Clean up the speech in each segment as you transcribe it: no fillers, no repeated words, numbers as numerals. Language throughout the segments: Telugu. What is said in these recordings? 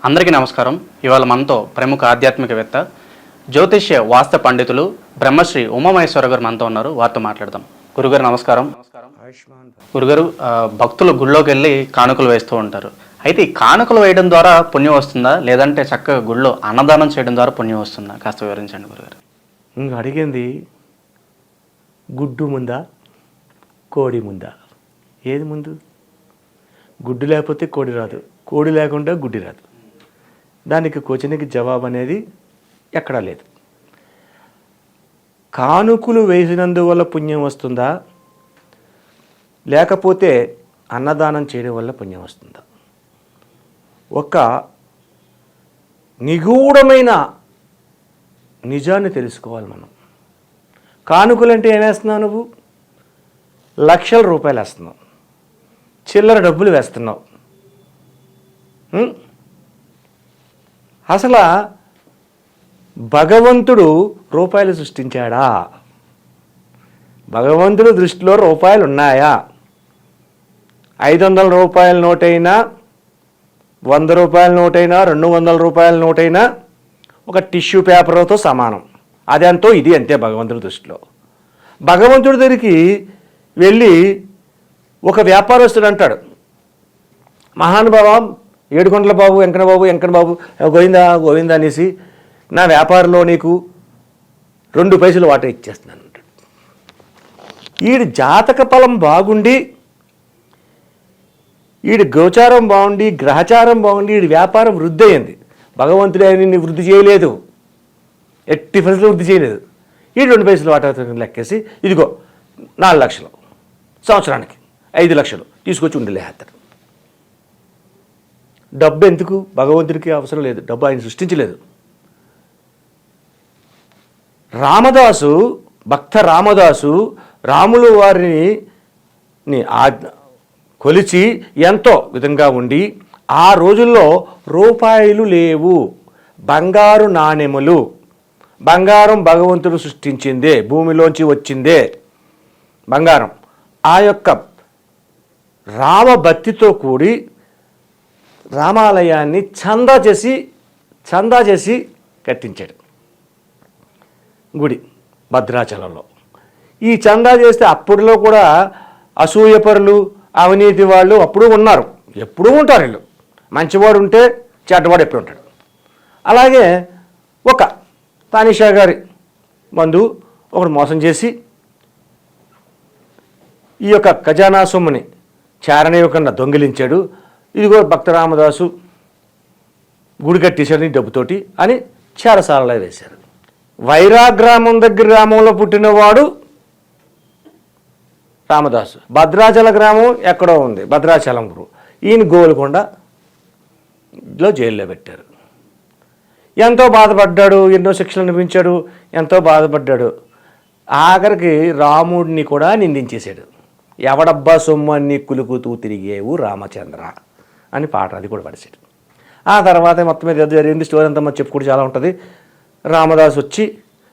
అందరికీ నమస్కారం. ఇవాళ మనతో ప్రముఖ ఆధ్యాత్మికవేత్త, జ్యోతిష్య వాస్తు పండితులు బ్రహ్మశ్రీ ఉమామహేశ్వర గారు మనతో ఉన్నారు. వారితో మాట్లాడదాం. గురుగారు నమస్కారం. గురుగారు, భక్తులు గుళ్ళోకి వెళ్ళి కానుకలు వేస్తూ ఉంటారు. అయితే ఈ కానుకలు వేయడం ద్వారా పుణ్యం వస్తుందా, లేదంటే చక్కగా గుళ్ళో అన్నదానం చేయడం ద్వారా పుణ్యం వస్తుందా? కాస్త వివరించండి గురుగారు. ఇంక అడిగింది గుడ్డు ముందా కోడి ముందా? ఏది ముందు? గుడ్డు లేకపోతే కోడి రాదు, కోడి లేకుండా గుడ్డి రాదు. దానికి క్వశ్చన్కి జవాబు అనేది ఎక్కడా లేదు. కానుకలు వేసినందువల్ల పుణ్యం వస్తుందా, లేకపోతే అన్నదానం చేయడం వల్ల పుణ్యం వస్తుందా? ఒక నిగూఢమైన నిజాన్ని తెలుసుకోవాలి మనం. కానుకలంటే ఏం వేస్తున్నావు నువ్వు? లక్షల రూపాయలు వేస్తున్నావు, చిల్లర డబ్బులు వేస్తున్నావు. అసలు భగవంతుడు రూపాయలు సృష్టించాడా? భగవంతుడు దృష్టిలో రూపాయలు ఉన్నాయా? 500 రూపాయల నోటైనా, 100 రూపాయల నోటైనా, 200 రూపాయల నోటైనా ఒక టిష్యూ పేపర్తో సమానం. అదంతో ఇది అంతే భగవంతుడి దృష్టిలో. భగవంతుడి దగ్గరికి వెళ్ళి ఒక వ్యాపారస్తుడు అంటాడు, మహానుభావ ఏడుకొండల బాబు, వెంకన్న బాబు గోవిందా గోవిందా అనేసి నా వ్యాపారంలో నీకు 2 పైసలు వాటా ఇచ్చేస్తున్నాను అంటాడు. ఈడి జాతక ఫలం బాగుండి, ఈడి గోచారం బాగుండి, గ్రహచారం బాగుండి, ఈడి వ్యాపారం వృద్ధి అయింది. భగవంతుడే నిన్ను వృద్ధి చేయలేదు, ఎట్టి పరిస్థితులు వృద్ధి చేయలేదు. ఈ 2 పైసలు వాటా లెక్కేసి ఇదిగో 4 లక్షలు, సంవత్సరానికి 5 లక్షలు తీసుకొచ్చి ఉండలేస్తారు. డబ్బు ఎందుకు? భగవంతుడికి అవసరం లేదు, డబ్బు ఆయన సృష్టించలేదు. రామదాసు, భక్త రామదాసు రాములు వారిని కొలిచి ఎంతో విధంగా ఉండి, ఆ రోజుల్లో రూపాయలు లేవు, బంగారు నాణెములు. బంగారం భగవంతుడు సృష్టించిందే, భూమిలోంచి వచ్చిందే బంగారం. ఆ యొక్క రామభక్తితో కూడి రామాలయాన్ని చందా చేసి కట్టించాడు గుడి భద్రాచలంలో. ఈ చందా చేస్తే అప్పుడులో కూడా అసూయపరులు, అవినీతి వాళ్ళు అప్పుడు ఉన్నారు, ఎప్పుడూ ఉంటారు. వీళ్ళు మంచివాడు ఉంటే చెడ్డవాడు ఎప్పుడు ఉంటాడు. అలాగే ఒక తానిషా గారి బంధువు ఒకడు మోసం చేసి ఈ యొక్క ఖజానా సొమ్ముని చారణీయకుండా దొంగిలించాడు. ఇదిగో భక్త రామదాసు గుడి కట్టేశాడు నీ డబ్బుతోటి అని చారసాలలో వేశారు. వైరాగ్రామం దగ్గర గ్రామంలో పుట్టినవాడు రామదాసు. భద్రాచల గ్రామం ఎక్కడో ఉంది, భద్రాచలం గురు. ఈయన గోల్కొండలో జైల్లో పెట్టారు. ఎంతో బాధపడ్డాడు, ఎన్నో శిక్షలు అనిపించాడు, ఎంతో బాధపడ్డాడు. ఆఖరికి రాముడిని కూడా నిందించేశాడు. ఎవడబ్బా సొమ్ము అన్ని కులుకుతూ తిరిగేవు రామచంద్ర అని పాట అది కూడా పడిచాడు. ఆ తర్వాత మొత్తం మీద జరిగింది స్టోరీ అంతా మనం చెప్పుకుంటూ చాలా ఉంటుంది.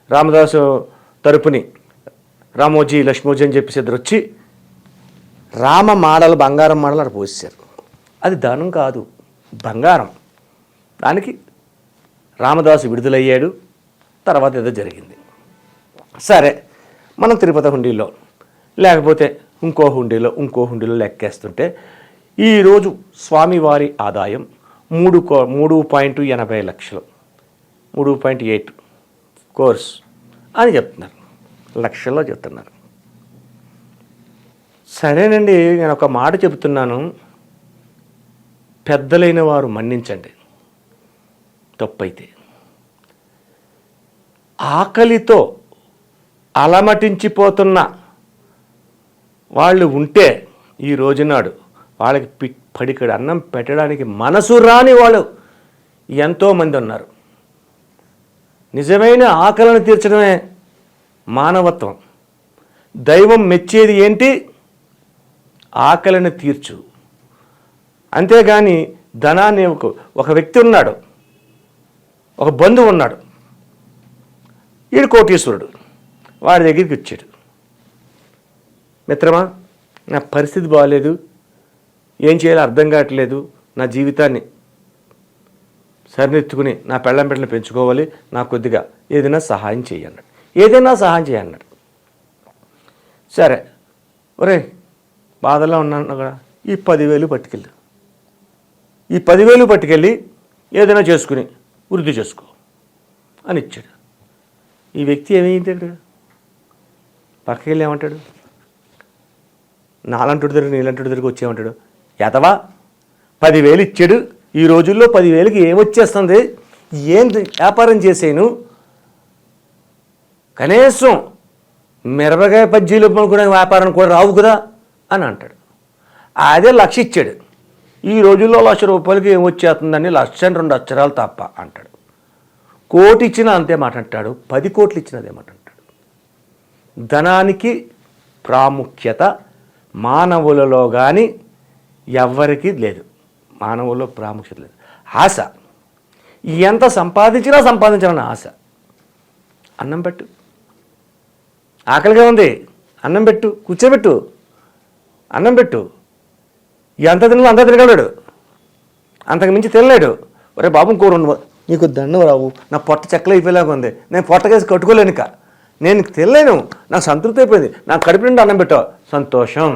రామదాసు తరపుని రామోజీ, లక్ష్మోజీ అని చెప్పేసి ఇద్దరు వచ్చి రామ మాడలు, బంగారం మాడలు అక్కడ పోసేశారు. అది ధనం కాదు, బంగారం. దానికి రామదాసు విడుదలయ్యాడు. తర్వాత ఏదో జరిగింది. సరే, మనం తిరుపతి హుండీలో లేకపోతే ఇంకో హుండీలో లెక్కేస్తుంటే ఈరోజు స్వామివారి ఆదాయం 3.80 లక్షలు, 3.8 కోర్స్ అని చెప్తున్నారు, లక్షల్లో చెప్తున్నారు. సరేనండి, నేను ఒక మాట చెబుతున్నాను, పెద్దలైన వారు మన్నించండి తప్పైతే. ఆకలితో అలమటించిపోతున్న వాళ్ళు ఉంటే ఈ రోజునాడు వాళ్ళకి పడికడి అన్నం పెట్టడానికి మనసు రాని వాళ్ళు ఎంతోమంది ఉన్నారు. నిజమైన ఆకలిని తీర్చడమే మానవత్వం. దైవం మెచ్చేది ఏంటి? ఆకలిని తీర్చు. అంతేగాని ధనాన్ని ఒక వ్యక్తి ఉన్నాడు, ఒక బంధువు ఉన్నాడు, ఈడు కోటీశ్వరుడు, వాడి దగ్గరికి వచ్చాడు. మిత్రమా, నా పరిస్థితి బాగాలేదు, ఏం చేయాలో అర్థం కావట్లేదు, నా జీవితాన్ని సరినెత్తుకుని నా పెళ్ళం బిడ్డలు పెంచుకోవాలి, నాకు కొద్దిగా ఏదైనా సహాయం చేయన్నాడు. ఏదైనా సహాయం చేయన్నాడు. సరే, ఒరే బాధలో ఉన్నాను కదా, ఈ 10,000 పట్టుకెళ్ళి, ఈ 10,000 పట్టుకెళ్ళి ఏదైనా చేసుకుని వృద్ధి చేసుకో అని ఇచ్చాడు. ఈ వ్యక్తి ఏమైంటాడు? పక్కకి వెళ్ళి ఏమంటాడు? నాలంటుడి దగ్గర నీలంటుడి దగ్గరికి వచ్చేమంటాడు, ఎదవా 10,000 ఇచ్చాడు, ఈ రోజుల్లో 10,000కి ఏమొచ్చేస్తుంది, ఏం వ్యాపారం చేసాను, కనీసం మిరపకాయ బజ్జీలు కూడా వ్యాపారం కూడా రావు కదా అని అంటాడు. అదే 1,00,000 ఇచ్చాడు, ఈ రోజుల్లో 1,00,000 రూపాయలకి ఏమొచ్చేస్తుందని 1,00,000 2 అక్షరాలు తప్ప అంటాడు. 1,00,000 ఇచ్చినా అంతే మాట అంటాడు, 10 కోట్లు ఇచ్చినా అదే మాట అంటాడు. ధనానికి ప్రాముఖ్యత మానవులలో కానీ ఎవ్వరికీ లేదు. మానవుల్లో ప్రాముఖ్యత లేదు. ఆశ, ఎంత సంపాదించాలని ఆశ. అన్నం పెట్టు, ఆకలిగా ఉంది, అన్నం పెట్టు, కూర్చోబెట్టు, అన్నం పెట్టు. ఎంత తినలో అంత తినగలడు, అంతకు మించి తినలేడు. ఒరే బాబు ఇంకో 2 నీకు దండం రావు, నా పొట్ట చెక్కలు అయిపోయేలాగా ఉంది, నేను పొట్టకేసి కట్టుకోలేను, ఇక నేను తినలేను, నాకు సంతృప్తి అయిపోయింది, నాకు కడుపు నిండా అన్నం పెట్టావు, సంతోషం,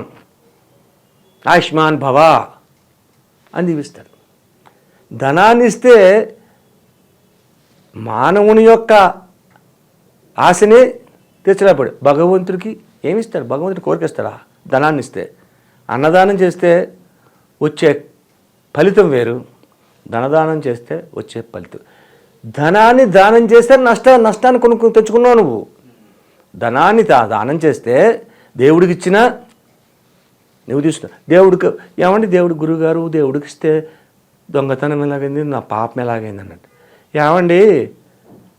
ఆయుష్మాన్ భవ అని దీవిస్తాడు. ధనాన్ని ఇస్తే మానవుని యొక్క ఆశనే తీర్చలేపాడు. భగవంతుడికి ఏమిస్తాడు? భగవంతుడికి కోరికేస్తాడా? ధనాన్ని ఇస్తే. అన్నదానం చేస్తే వచ్చే ఫలితం వేరు, ధనదానం చేస్తే వచ్చే ఫలితం. ధనాన్ని దానం చేస్తే నష్టాన్ని కొనుక్కు తెచ్చుకున్నావు నువ్వు. ధనాన్ని దానం చేస్తే దేవుడికి ఇచ్చినా నువ్వు తీసుకున్నావు. దేవుడికి ఏమండి, దేవుడు గురువుగారు దేవుడికి ఇస్తే దొంగతనం ఎలాగైంది, నా పాపం ఎలాగైంది అన్నట్టు. ఏమండి,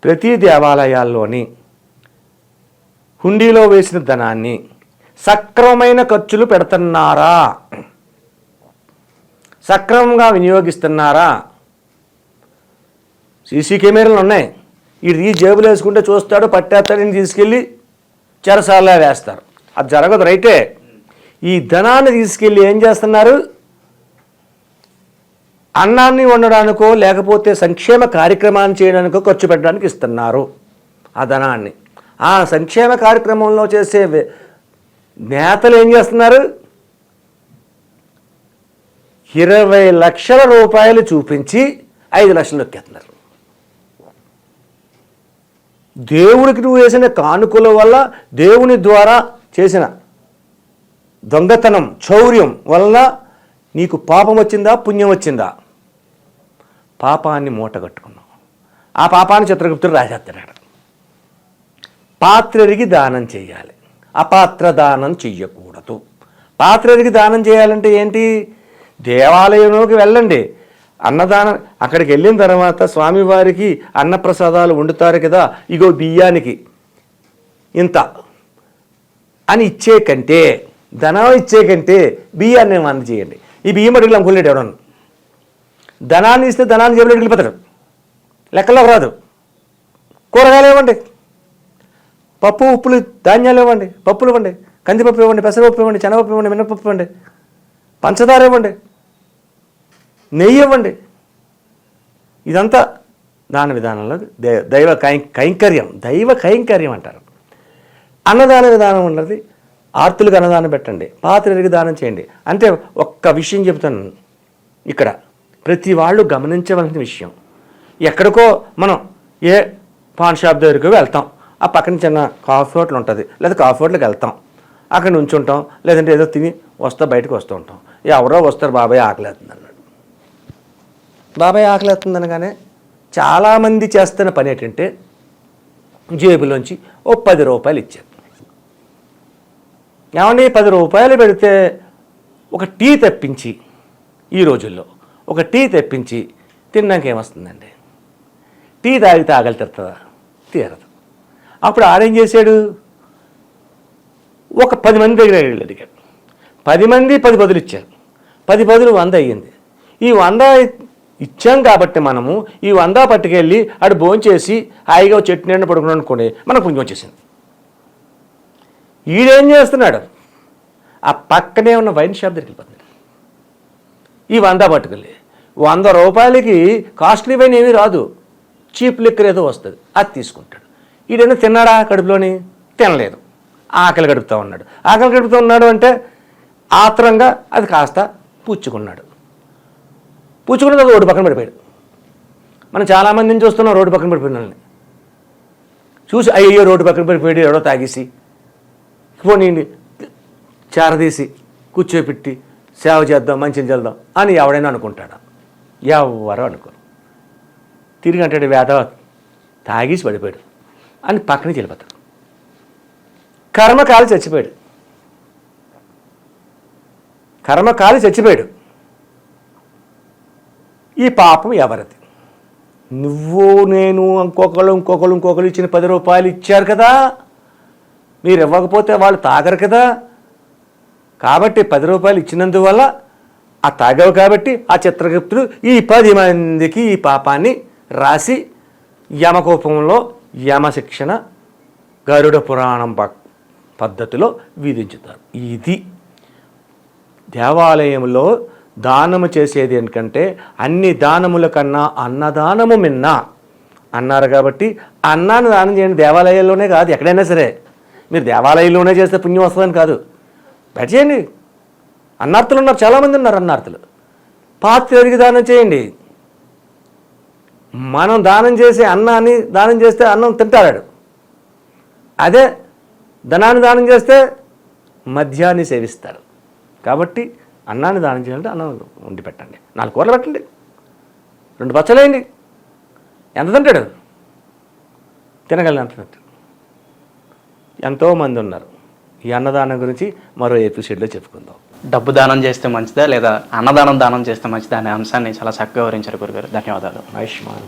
ప్రతి దేవాలయాల్లోని హుండీలో వేసిన ధనాన్ని సక్రమమైన ఖర్చులు పెడుతున్నారా? సక్రమంగా వినియోగిస్తున్నారా? సీసీ కెమెరాలు ఉన్నాయి, ఈ జేబులు వేసుకుంటే చూస్తాడు, పట్టేస్తాడని తీసుకెళ్ళి చెరసాలలో వేస్తారు. అది జరగదు, రైటే. ఈ ధనాన్ని తీసుకెళ్ళి ఏం చేస్తున్నారు? అన్నాన్ని వండడానికో లేకపోతే సంక్షేమ కార్యక్రమాన్ని చేయడానికో ఖర్చు పెట్టడానికి ఇస్తున్నారు ఆ ధనాన్ని. ఆ సంక్షేమ కార్యక్రమంలో చేసే నేతలు ఏం చేస్తున్నారు? 20 లక్షల రూపాయలు చూపించి 5 లక్షలు నొక్కేస్తున్నారు. దేవుడికి నువ్వు వేసిన కానుకల వల్ల, దేవుని ద్వారా చేసిన దొంగతనం, చౌర్యం వల్ల నీకు పాపం వచ్చిందా, పుణ్యం వచ్చిందా? పాపాన్ని మూటగట్టుకున్నావు. ఆ పాపాన్ని చిత్రగుప్తుడు రాసేస్తున్నాడు. పాత్రరికి దానం చేయాలి, అపాత్ర దానం చెయ్యకూడదు. పాత్రరికి దానం చేయాలంటే ఏంటి? దేవాలయంలోకి వెళ్ళండి, అన్నదానం. అక్కడికి వెళ్ళిన తర్వాత స్వామివారికి అన్నప్రసాదాలు వండుతారు కదా, ఇగో బియ్యానికి ఇంత అని ఇచ్చే కంటే, ధనం ఇచ్చే కంటే బియ్యాన్ని అందజేయండి. ఈ బియ్యం అడుగులు అమ్ముకోలేడు ఎవడన్నా. ధనాన్ని ఇస్తే ధనాన్ని జేబులో వెళ్ళిపోతాడు, లెక్కలోకి రాదు. కూరగాయలు ఇవ్వండి, పప్పు ఉప్పులు ధాన్యాలు ఇవ్వండి, పప్పులు ఇవ్వండి, కందిపప్పు ఇవ్వండి, పెసరపప్పు ఇవ్వండి, శనగపప్పు ఇవ్వండి, మినపప్పు ఇవ్వండి, పంచదార ఇవ్వండి, నెయ్యి ఇవ్వండి. ఇదంతా దాన విధానంలో దైవ కైంకర్యం అంటారు. అన్నదాన విధానం ఉన్నది. ఆర్తులకు అన్నదానం పెట్టండి, పాత్రలకు దానం చేయండి. అంటే ఒక్క విషయం చెప్తాను ఇక్కడ, ప్రతి వాళ్ళు గమనించవలసిన విషయం. ఎక్కడికో మనం ఏ పాన్ షాప్ దగ్గరికి వెళ్తాం, ఆ పక్కన చిన్న కాఫీ హోటల్ ఉంటుంది, లేదా కాఫీ హోటల్కి వెళ్తాం, అక్కడ నుంచి ఉంటాం, లేదంటే ఏదో తిని బయటకు వస్తూ ఉంటాం. ఎవరో వస్తారు, బాబాయ్ ఆకలేస్తుంది అన్నాడు. బాబాయ్ ఆకలేస్తుంది అనగానే చాలామంది చేస్తున్న పని ఏంటంటే జేబులోంచి ఓ 10 రూపాయలు ఇచ్చారు. ఏమండి, 10 రూపాయలు పెడితే ఒక టీ తెప్పించి, ఈ రోజుల్లో ఒక టీ తెప్పించి తిన్నాక ఏమొస్తుందండి? టీ తాగితే ఆకలి తీరుతుందా? తీరదు. అప్పుడు ఆడేం చేశాడు? ఒక 10 మంది దగ్గర అడిగాడు. 10 మంది 10 బదులు ఇచ్చారు. 10 బదులు 100 అయ్యింది. ఈ 100 ఇచ్చాం కాబట్టి మనము ఈ 100 పట్టుకెళ్ళి ఆడు భోంచేసి హాయిగా చెట్టు నిండా పడుకున్నాడు అనుకోండి, మనకు పుణ్యం వచ్చేసింది. ఈడేం చేస్తున్నాడు? ఆ పక్కనే ఉన్న వైన్ షాప్ దగ్గరికి వెళ్ళిపోతున్నాడు. ఈ 100 పట్టుకెళ్ళి రూపాయలకి కాస్ట్లీ వైన్ ఏమీ రాదు, చీప్ లిక్కర్ ఏదో వస్తుంది, అది తీసుకుంటాడు. ఈడైనా తిన్నాడా కడుపులోని? తినలేదు, ఆకలి గడుపుతూ ఉన్నాడు అంటే ఆత్రంగా అది కాస్త పుచ్చుకున్నది రోడ్డు పక్కన పడిపోయాడు. మనం చాలామందిని చూస్తున్నాం రోడ్డు పక్కన పడిపోయిన వాళ్ళని చూసి, అయ్యో రోడ్డు పక్కన పడిపోయాడు ఎవడో తాగేసి, పోనీ చారదీసి కూర్చోపెట్టి సేవ చేద్దాం, మంచిని చేద్దాం అని ఎవడైనా అనుకుంటాడా? ఎవరు అనుకోరు. తిరిగి అంటాడు వేద తాగేసి పడిపోయాడు అని పక్కనే వెళ్ళిపోతాడు. కర్మకాలి చచ్చిపోయాడు. ఈ పాపం ఎవరిది? నువ్వు నేను ఇంకొకరు ఇచ్చిన 10 రూపాయలు ఇచ్చారు కదా, మీరు ఇవ్వకపోతే వాళ్ళు తాగరు కదా. కాబట్టి 10 రూపాయలు ఇచ్చినందువల్ల ఆ తాగావు కాబట్టి ఆ చిత్రగుప్తుడు ఈ 10 మందికి ఈ పాపాన్ని రాసి యమకోపంలో యమశిక్షణ గరుడ పురాణం పద్ధతిలో విధించుతారు. ఇది దేవాలయంలో దానము చేసేది ఎందుకంటే అన్ని దానముల కన్నా అన్నదానము మిన్న అన్నారు. కాబట్టి అన్నాన్ని దానం చేయండి. దేవాలయాల్లోనే కాదు, ఎక్కడైనా సరే. మీరు దేవాలయంలోనే చేస్తే పుణ్యం వస్తుందని కాదు, బయట చేయండి. అన్నార్థులు ఉన్నారు, చాలామంది ఉన్నారు అన్నార్థులు. పాత్రకి దానం చేయండి. మనం దానం చేసే అన్నాన్ని దానం చేస్తే అన్నం తింటాడు. అదే ధనాన్ని దానం చేస్తే మద్యాన్ని సేవిస్తాడు. కాబట్టి అన్నాన్ని దానం చేయాలంటే అన్నం వండి పెట్టండి, 4 కూరలు పెట్టండి, 2 పచ్చలేయండి. ఎంత తింటాడు? తినగలిగినంత తింటాడు. ఎంతోమంది ఉన్నారు. ఈ అన్నదానం గురించి మరో ఎపిసోడ్లో చెప్పుకుందాం. డబ్బు దానం చేస్తే మంచిదా లేదా అన్నదానం దానం చేస్తే మంచిదా అనే అంశాన్ని చాలా చక్కగా వివరించారు గురుగారు. ధన్యవాదాలు. ఆయుష్మాన్.